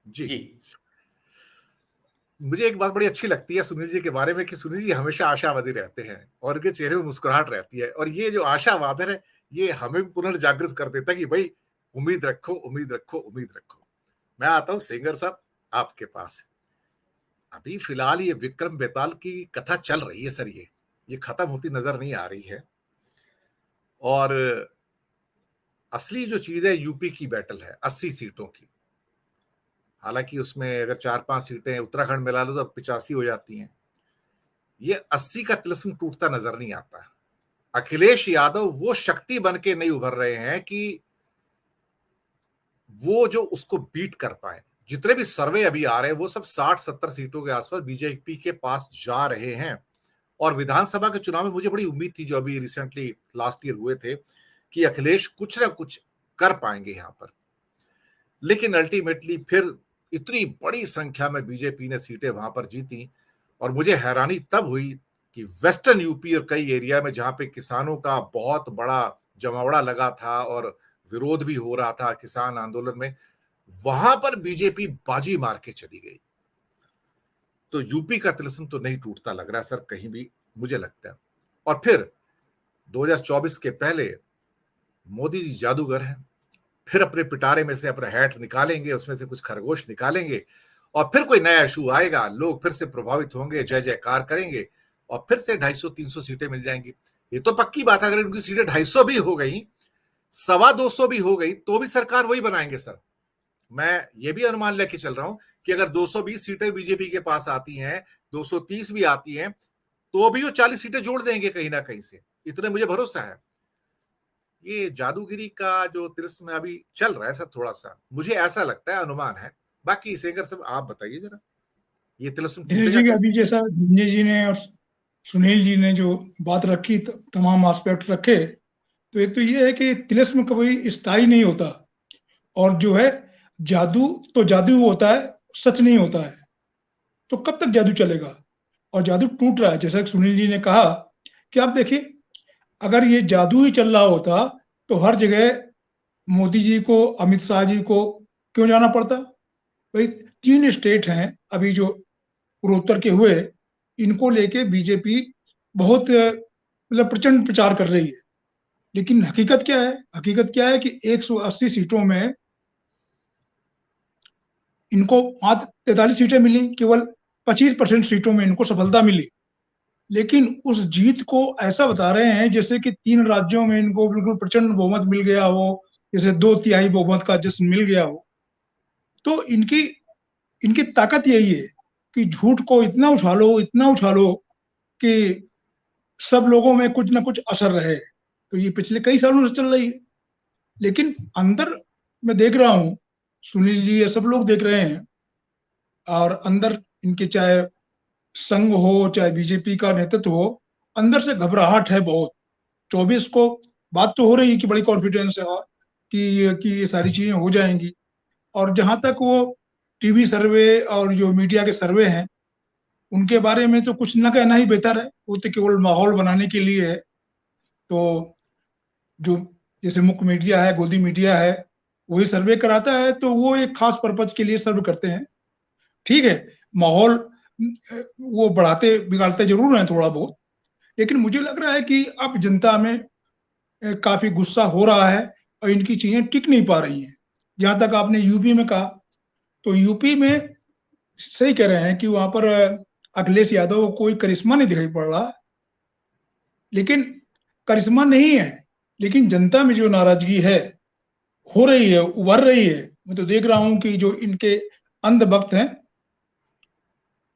जी। जी। मुझे एक बात बड़ी अच्छी लगती है सुनील जी के बारे में कि सुनील जी हमेशा आशावादी रहते हैं और उनके चेहरे में मुस्कुराहट रहती है, और ये जो आशावाद है, ये हमें भी पुनर्जागृत कर देता है कि भाई उम्मीद रखो, उम्मीद रखो, उम्मीद रखो। मैं आता हूँ सेंगर साहब आपके पास। अभी फिलहाल ये विक्रम बेताल की कथा चल रही है सर, ये खत्म होती नजर नहीं आ रही है। और असली जो चीज है यूपी की बैटल है 80 सीटों की। हालांकि उसमें अगर 4-5 सीटें उत्तराखंड मिला लो तो 85 हो जाती हैं। ये 80 का तिलिस्म टूटता नजर नहीं आता। अखिलेश यादव वो शक्ति बन के नहीं उभर रहे हैं कि वो जो उसको बीट कर पाए। जितने भी सर्वे अभी आ रहे हैं वो सब 60-70 सीटों के आसपास बीजेपी के पास जा रहे हैं। और विधानसभा के चुनाव में मुझे बड़ी उम्मीद थी, जो अभी रिसेंटली लास्ट ईयर हुए थे, कि अखिलेश कुछ ना कुछ कर पाएंगे यहां पर। लेकिन अल्टीमेटली फिर इतनी बड़ी संख्या में बीजेपी ने सीटें वहां पर जीती। और मुझे हैरानी तब हुई कि वेस्टर्न यूपी और कई एरिया में जहां पे किसानों का बहुत बड़ा जमावड़ा लगा था और विरोध भी हो रहा था किसान आंदोलन में, वहां पर बीजेपी बाजी मार के चली गई। तो यूपी का तिलिस्म तो नहीं टूटता लग रहा सर कहीं भी, मुझे लगता है। और फिर 2024 के पहले मोदी जी जादूगर हैं। फिर अपने पिटारे में से अपना हैट निकालेंगे, उसमें से कुछ खरगोश निकालेंगे, और फिर कोई नया इशू आएगा, लोग फिर से प्रभावित होंगे, जय जयकार करेंगे, और फिर से 250-300 सीटें मिल जाएंगी। ये तो पक्की बात है, अगर उनकी सीटें 250 भी हो गई, 225 भी हो गई, तो भी सरकार वही बनाएंगे सर। मैं ये भी अनुमान लेके चल रहा हूं कि अगर 220 सीटें बीजेपी के पास आती हैं, 230 भी आती हैं, तो भी वो 40 सीटें जोड़ देंगे कहीं ना कहीं से, इतने मुझे भरोसा है। ये जादूगिरी का जो तिलिस्म में अभी चल रहा है सर, थोड़ा सा मुझे ऐसा लगता है, अनुमान है। बाकी सेंगर साहब आप बताइए जरा, ये तिलिस्म दिनेश टूटेगा जी के कैसे? अभी जैसा दिनेश जी ने और सुनील जी ने जो बात रखी, तमाम एस्पेक्ट रखे, तो एक तो ये है कि तिलिस्म कभी स्थायी नहीं होता, और जो है जादू तो जादू होता है, सच नहीं होता है। तो कब तक जादू चलेगा? और जादू टूट रहा है, जैसा कि सुनील जी ने कहा कि आप देखिए, अगर ये जादू ही चल रहा होता तो हर जगह मोदी जी को, अमित शाह जी को क्यों जाना पड़ता? भाई 3 स्टेट हैं अभी जो पूर्वोत्तर के हुए, इनको लेके बीजेपी बहुत मतलब प्रचंड प्रचार कर रही है। लेकिन हकीकत क्या है? हकीकत क्या है कि 180 सीटों में इनको मात्र 43 सीटें मिली, केवल 25% सीटों में इनको सफलता मिली। लेकिन उस जीत को ऐसा बता रहे हैं जैसे कि 3 राज्यों में इनको बिल्कुल प्रचंड बहुमत मिल गया हो, जैसे 2/3 बहुमत का जश्न मिल गया हो। तो इनकी इनकी ताकत यही है कि झूठ को इतना उछालो, इतना उछालो कि सब लोगों में कुछ ना कुछ असर रहे। तो ये पिछले कई सालों से चल रही है। लेकिन अंदर मैं देख रहा हूँ, सुनील जी ये सब लोग देख रहे हैं, और अंदर इनके चाहे संघ हो चाहे बीजेपी का नेतृत्व हो, अंदर से घबराहट है बहुत। 24 को बात तो हो रही है कि बड़ी कॉन्फिडेंस है, और कि ये सारी चीजें हो जाएंगी। और जहां तक वो टीवी सर्वे और जो मीडिया के सर्वे हैं, उनके बारे में तो कुछ न कहना ही बेहतर है, वो तो केवल माहौल बनाने के लिए है। तो जो जैसे मुख्य मीडिया है, गोदी मीडिया है, वही सर्वे कराता है, तो वो एक खास पर्पज के लिए सर्व करते हैं। ठीक है, माहौल वो बढ़ाते बिगाड़ते जरूर हैं थोड़ा बहुत। लेकिन मुझे लग रहा है कि अब जनता में काफी गुस्सा हो रहा है, और इनकी चीजें टिक नहीं पा रही हैं। जहां तक आपने यूपी में कहा, तो यूपी में सही कह रहे हैं कि वहां पर अखिलेश यादव को कोई करिश्मा नहीं दिखाई पड़ रहा। लेकिन करिश्मा नहीं है, लेकिन जनता में जो नाराजगी है, हो रही है, उभर रही है। मैं तो देख रहा हूं कि जो इनके अंध भक्त हैं,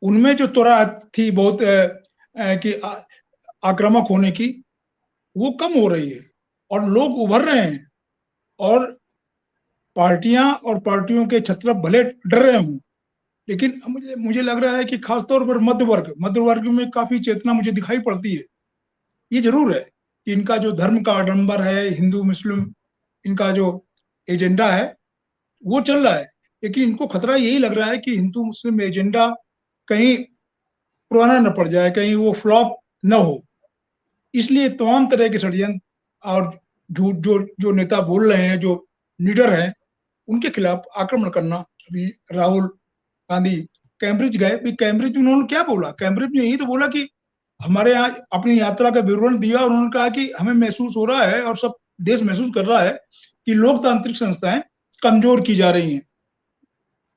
उनमें जो त्वरा थी बहुत कि आक्रामक होने की, वो कम हो रही है, और लोग उभर रहे हैं। और पार्टियां और पार्टियों के छत्र भले डर रहे हों, लेकिन मुझे मुझे लग रहा है कि खासतौर पर मध्य वर्ग में काफी चेतना मुझे दिखाई पड़ती है। ये जरूर है कि इनका जो धर्म का आडंबर है, हिंदू मुस्लिम इनका जो एजेंडा है, वो चल रहा है। लेकिन इनको खतरा यही लग रहा है कि हिंदू मुस्लिम एजेंडा कहीं पुराना न पड़ जाए, कहीं वो फ्लॉप न हो। इसलिए तमाम तरह के षड्यंत्र और झूठ जो जो नेता बोल रहे हैं, जो लीडर हैं, उनके खिलाफ आक्रमण करना। अभी राहुल गांधी कैम्ब्रिज गए, भी कैम्ब्रिज में उन्होंने क्या बोला? कैम्ब्रिज में यही तो बोला कि हमारे यहाँ अपनी यात्रा का विवरण दिया, और उन्होंने कहा कि हमें महसूस हो रहा है और सब देश महसूस कर रहा है कि लोकतांत्रिक संस्थाएं कमजोर की जा रही हैं,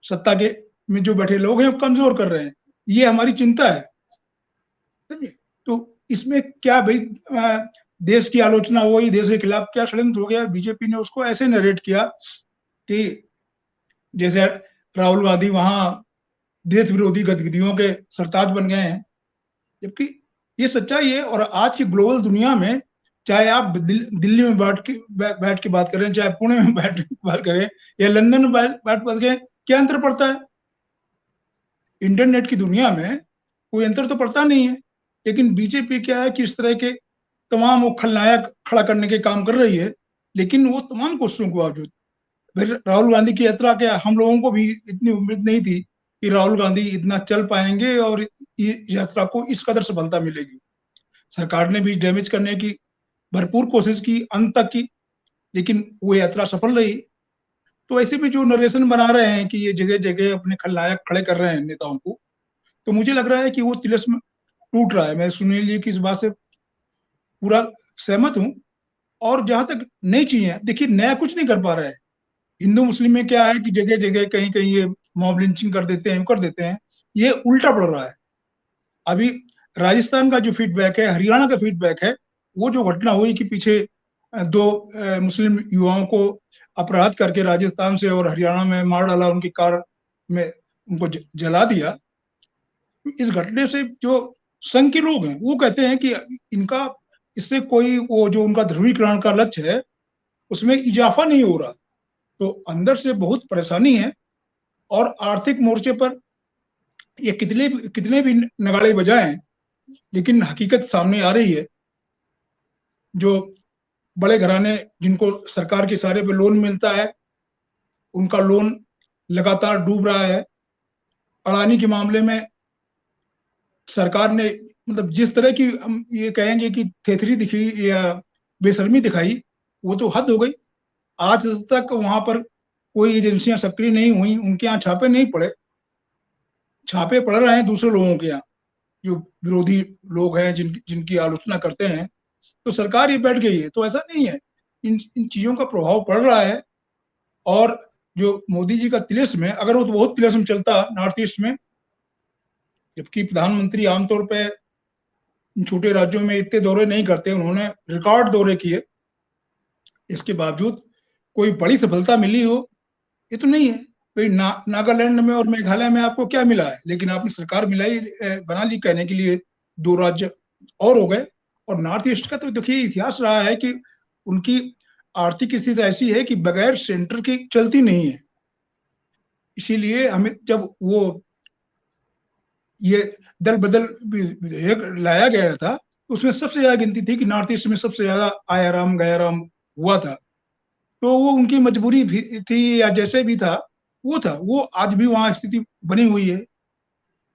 सत्ता के में जो बैठे लोग हैं कमजोर कर रहे हैं, ये हमारी चिंता है। समझे? तो इसमें क्या भाई, देश की आलोचना हुई, देश के खिलाफ क्या षड्यंत्र हो गया? बीजेपी ने उसको ऐसे नरेट किया कि जैसे राहुल गांधी वहां देश विरोधी गतिविधियों के सरताज बन गए हैं, जबकि ये सच्चाई है। और आज की ग्लोबल दुनिया में, चाहे आप दिल्ली में बैठ के बात करें, चाहे पुणे में बैठ के बात करें, या लंदन में बैठ करें, क्या अंतर पड़ता है? इंटरनेट की दुनिया में कोई अंतर तो पड़ता नहीं है। लेकिन बीजेपी क्या है कि इस तरह के तमाम वो खलनायक खड़ा करने के काम कर रही है, लेकिन वो तमाम कोशिशों के बावजूद, फिर राहुल गांधी की यात्रा के हम लोगों को भी इतनी उम्मीद नहीं थी कि राहुल गांधी इतना चल पाएंगे और यात्रा को इस कदर सफलता मिलेगी। सरकार ने भी डैमेज करने की भरपूर कोशिश की, अंत तक की, लेकिन वो यात्रा सफल रही। तो ऐसे में जो नरेशन बना रहे हैं कि ये जगह जगह अपने खलनायक खड़े कर रहे हैं नेताओं को, तो मुझे लग रहा है कि वो तिलिस्म टूट रहा है। मैं सुनील जी की इस बात से पूरा सहमत हूँ। और जहां तक नई चीजें, देखिए नया कुछ नहीं कर पा रहे हैं। हिंदू मुस्लिम में क्या है कि जगह जगह कहीं कहीं ये मॉब लिंचिंग कर देते हैं, ये उल्टा पड़ रहा है। अभी राजस्थान का जो फीडबैक है, हरियाणा का फीडबैक है, वो जो घटना हुई कि पीछे दो मुस्लिम युवाओं को अपराध करके राजस्थान से और हरियाणा में मार डाला, उनकी कार में उनको जला दिया। इस घटने से जो संघ के लोग हैं वो कहते हैं कि इनका इससे कोई वो जो उनका ध्रुवीकरण का लक्ष्य है उसमें इजाफा नहीं हो रहा। तो अंदर से बहुत परेशानी है। और आर्थिक मोर्चे पर ये कितने कितने भी नगाड़े बजाएं, लेकिन हकीकत सामने आ रही है। जो बड़े घराने जिनको सरकार के इशारे पे लोन मिलता है, उनका लोन लगातार डूब रहा है। अडानी के मामले में सरकार ने मतलब जिस तरह की हम ये कहेंगे कि थेथरी दिखी या बेशर्मी दिखाई, वो तो हद हो गई। आज तक वहां पर कोई एजेंसियां सक्रिय नहीं हुई, उनके यहाँ छापे नहीं पड़े। छापे पड़ रहे हैं दूसरे लोगों के यहाँ, जो विरोधी लोग हैं जिनकी आलोचना करते हैं। तो सरकार ये बैठ गई है। तो ऐसा नहीं है, इन चीजों का प्रभाव पड़ रहा है। और जो मोदी जी का तिलिस्म है, अगर वो तो बहुत तिलिस्म चलता नॉर्थ ईस्ट में, जबकि प्रधानमंत्री आमतौर पर छोटे राज्यों में इतने दौरे नहीं करते, उन्होंने रिकॉर्ड दौरे किए, इसके बावजूद कोई बड़ी सफलता मिली हो ये तो नहीं है। भाई नागालैंड में और मेघालय में आपको क्या मिला है? लेकिन आपने सरकार मिलाई बना ली, कहने के लिए दो राज्य और हो गए। और नॉर्थ ईस्ट का तो देखिए इतिहास रहा है कि उनकी आर्थिक स्थिति ऐसी है कि बगैर सेंटर की चलती नहीं है। इसीलिए हमें जब वो ये दल बदल विधेयक लाया गया था, उसमें सबसे ज्यादा गिनती थी कि नॉर्थ ईस्ट में सबसे ज्यादा आया राम गया राम हुआ था। तो वो उनकी मजबूरी भी थी या जैसे भी था, वो आज भी वहां स्थिति बनी हुई है।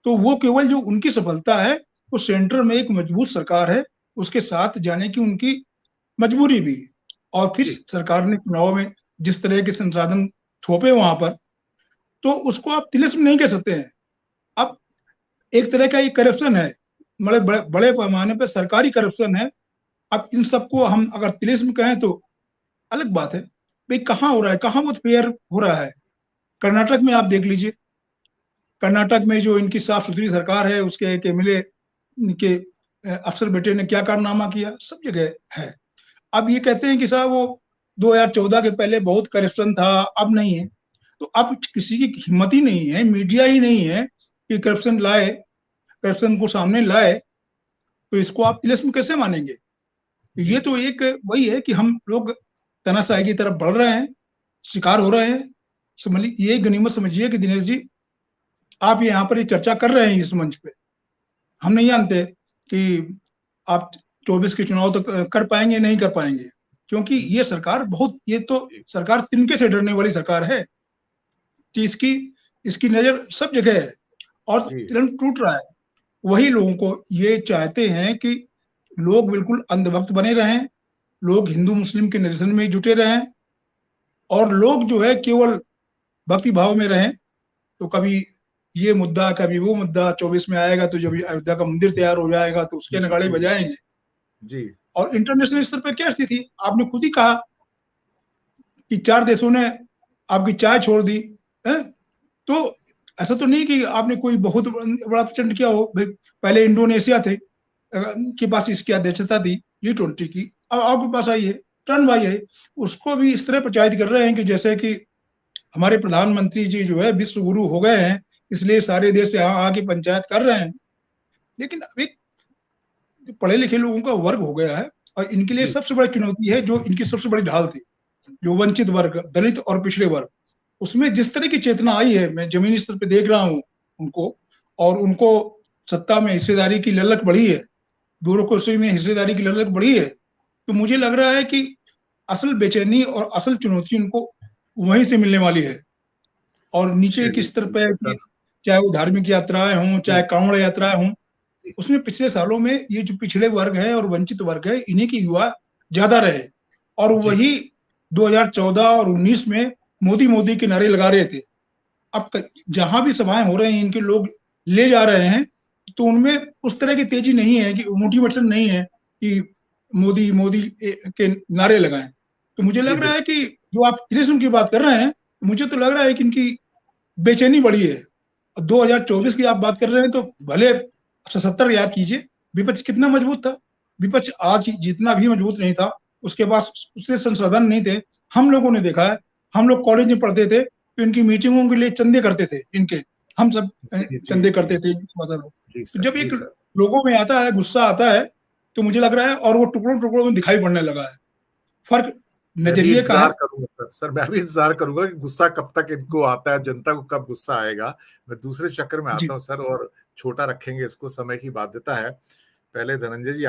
तो वो केवल जो उनकी सफलता है, वो सेंटर में एक मजबूत सरकार है, उसके साथ जाने की उनकी मजबूरी भी। और फिर जी सरकार ने चुनाव में जिस तरह के संसाधन थोपे वहां पर, तो उसको आप तिलिस्म नहीं कह सकते हैं। अब एक तरह का ये करप्शन है, बड़े बड़े बड़े पैमाने पर सरकारी करप्शन है। अब इन सबको हम अगर तिलिस्म कहें तो अलग बात है। भाई कहाँ हो रहा है, कहाँ बहुत फेयर हो रहा है? कर्नाटक में आप देख लीजिए, कर्नाटक में जो इनकी साफ सुथरी सरकार है, उसके एक एमएलए के अफसर बेटे ने क्या कारनामा किया, सब जगह है। अब ये कहते हैं कि साहब वो 2014 के पहले बहुत करप्शन था, अब नहीं है। तो अब किसी की हिम्मत ही नहीं है, मीडिया ही नहीं है कि करप्शन को सामने लाए। तो इसको आप तिलिस्म कैसे मानेंगे? तो जी ये तो एक वही है कि हम लोग तानाशाही की तरफ बढ़ रहे हैं, शिकार हो रहे हैं। समझिए, ये गनीमत समझिए कि दिनेश जी, आप यहाँ पर ये चर्चा कर रहे हैं इस मंच पे। हम नहीं जानते कि आप 24 के चुनाव तक कर पाएंगे नहीं कर पाएंगे, क्योंकि ये सरकार बहुत, ये तो जी सरकार तिनके से डरने वाली सरकार है कि इसकी इसकी नजर सब जगह है और जी तिरंग टूट रहा है। वही लोगों को ये चाहते हैं कि लोग बिल्कुल अंधभक्त बने रहें, लोग हिंदू मुस्लिम के निरसन में जुटे रहें, और लोग जो है केवल भक्ति भाव में रहें, तो कभी ये मुद्दा कभी वो मुद्दा 24 में आएगा, तो जब अयोध्या का मंदिर तैयार हो जाएगा तो उसके नगाड़े बजाएंगे। जी और इंटरनेशनल स्तर पर क्या स्थिति, आपने खुद ही कहा कि 4 देशों ने आपकी चाय छोड़ दी है। तो ऐसा तो नहीं कि आपने कोई बहुत बड़ा प्रचंड किया हो। पहले इंडोनेशिया थे के पास इसकी अध्यक्षता थी G20 की, अब आपके पास आई है, टर्न भाई है, उसको भी इस तरह प्रचारित कर रहे हैं कि जैसे कि हमारे प्रधानमंत्री जी जो है विश्व गुरु हो गए हैं, इसलिए सारे देश यहाँ आके पंचायत कर रहे हैं। लेकिन एक पढ़े लिखे लोगों का वर्ग हो गया है, और इनके लिए सबसे बड़ी चुनौती है, जो इनकी सबसे बड़ी ढाल थी, जो वंचित वर्ग, दलित और पिछड़े वर्ग, उसमें जिस तरह की चेतना आई है, मैं जमीनी स्तर पे देख रहा हूँ उनको, और उनको सत्ता में हिस्सेदारी की ललक बढ़ी है, ब्यूरोक्रेसी में हिस्सेदारी की ललक बढ़ी है। तो मुझे लग रहा है कि असल बेचैनी और असल चुनौती उनको वहीं से मिलने वाली है। और नीचे के स्तर पे कि चाहे वो धार्मिक यात्राएं हों, चाहे कांवड़ यात्राएं हों, उसमें पिछले सालों में ये जो पिछड़े वर्ग है और वंचित वर्ग है, इन्हीं की युवा ज्यादा रहे, और वही 2014 और 19 में मोदी के नारे लगा रहे थे। अब जहां भी सभाएं हो रही हैं, इनके लोग ले जा रहे हैं, तो उनमें उस तरह की तेजी नहीं है, कि मोटिवेशन नहीं है कि मोदी मोदी के नारे लगाएं। तो मुझे लग रहा है कि जो आप तिरस्म की बात कर रहे हैं, मुझे तो लग रहा है कि इनकी बेचैनी बढ़ी है। 2024 की आप बात कर रहे हैं, तो भले 77 याद कीजिए, विपक्ष कितना मजबूत था। विपक्ष आज जितना भी मजबूत नहीं था, उसके पास उससे संसाधन नहीं थे। हम लोगों ने देखा है, हम लोग कॉलेज में पढ़ते थे तो इनकी मीटिंगों के लिए चंदे करते थे, इनके हम सब चंदे करते थे। तो जब एक लोगों में आता है, गुस्सा आता है, तो मुझे लग रहा है, और वो टुकड़ों टुकड़ों में दिखाई पड़ने लगा है। फर्क नजरिए का है। सर मैं भी इंतजार करूंगा कि गुस्सा कब तक इनको आता है, जनता को कब गुस्सा आएगा। मैं दूसरे चक्कर में आता हूँ सर, और छोटा रखेंगे इसको, समय की बाध्यता है। पहले धनंजय जी